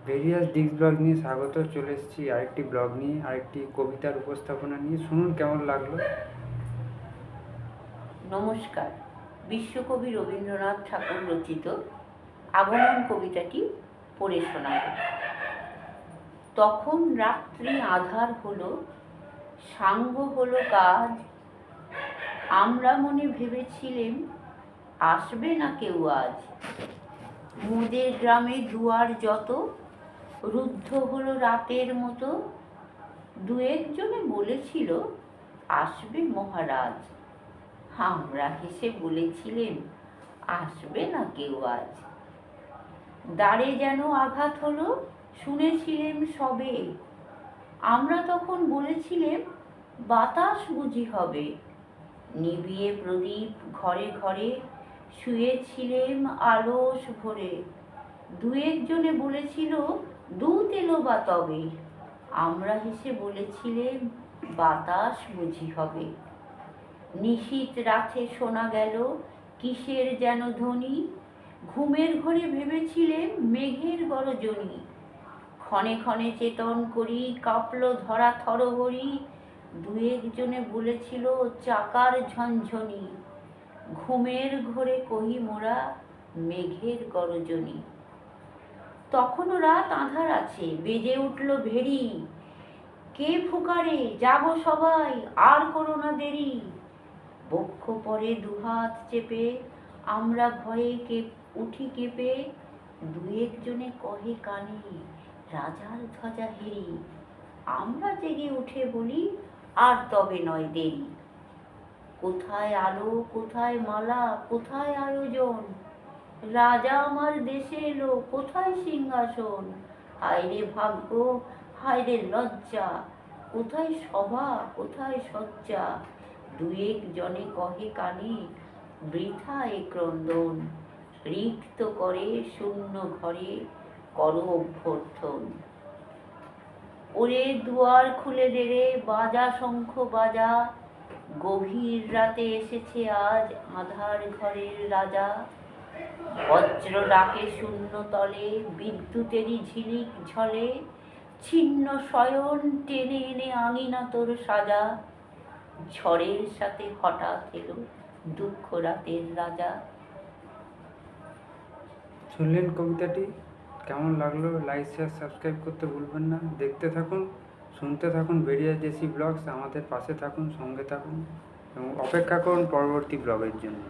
Various disk blog নিয়ে স্বাগত। চলে এসেছি আরেকটি ব্লগ নিয়ে, আরেকটি কবিতার উপস্থাপনা নিয়ে। শুনুন কেমন লাগলো। নমস্কার। বিশ্বকবি রবীন্দ্রনাথ ঠাকুর রচিত আগমন কবিতাটি পড়ে শোনাব। তখন রাত্রি আঁধার হলো, সাঙ্গ হলো কাজ, আমরা মনে ভেবেছিলেম আসবে না কেউ আজ। মোদের গ্রামে দুয়ার যত, রুদ্ধ হলো রাতের মতো, দু একজনে বলেছিল আসবে মহারাজ। আমরা হেসে বলেছিলেম আসবে না কেউ আজ। দ্বারে যেন আঘাত হলো, শুনেছিলেম সবে, আমরা তখন বলেছিলেম বাতাস বুঝি হবে। নিবিয়ে প্রদীপ ঘরে ঘরে, শুয়েছিলেম আলস ভরে, দু একজনে বলেছিল দুধ এলো বা তবে, আমরা হেসে বলেছিলেম বাতাস বুঝি হবে। নিশীথ রাতে শোনা গেল কিসের যেন ধ্বনি, ঘুমের ঘরে ভেবেছিলেম মেঘের গরজনি। ক্ষণে ক্ষণে চেতন করি কাঁপল ধরা থরহরি, দু একজনে বলেছিল চাকার ঝনঝনি। ঘুমের ঘোরে কহি মোরা মেঘের গরজনি। তখনও রাত আঁধার আছে, বেজে উঠল ভেরি, কে ফুকারে যাবো সবাই আর করো না দেরি। বক্ষ পরে দুহাত চেপে আমরা ভয়ে উঠি কেঁপে, দু একজনে কহে কানে রাজার ধ্বজা হেরি। আমরা জেগে উঠে বলি আর তবে নয় দেরি। কোথায় আলো, কোথায় মালা, কোথায় আয়োজন, রাজা আমার দেশে এলো, কোথায় সিংহাসন। হায়রে ভাগ্য, হায়রে লজ্জা, কোথায় সভা, কোথায় সজ্জা। দু একজনে কহে কানে বৃথা এ ক্রন্দন, রিক্ত করে শূন্য ঘরে করো অভ্যর্থন। ওরে দুয়ার খুলে দে রে, বাজা শঙ্খ বাজা, গভীর রাতে এসেছে আজ আঁধার ঘরের রাজা। বজ্র ডাকে শূন্য তলে, বিদ্যুতেরই ঝিলিক ঝলে, ছিন্ন শয়ন টেনে এনে আঙিনা তোর সাজা। ঝড়ের সাথে হঠাৎ এলো দুঃখ রাতের রাজা। শুনলেন কবিতাটি, কেমন লাগলো? লাইক, শেয়ার, সাবস্ক্রাইব করতে ভুলবেন না। দেখতে থাকুন, শুনতে থাকুন ভেরিয়াস ডেসি ব্লগস। আমাদের পাশে থাকুন, সঙ্গে থাকুন এবং অপেক্ষা করুন পরবর্তী ব্লগের জন্য।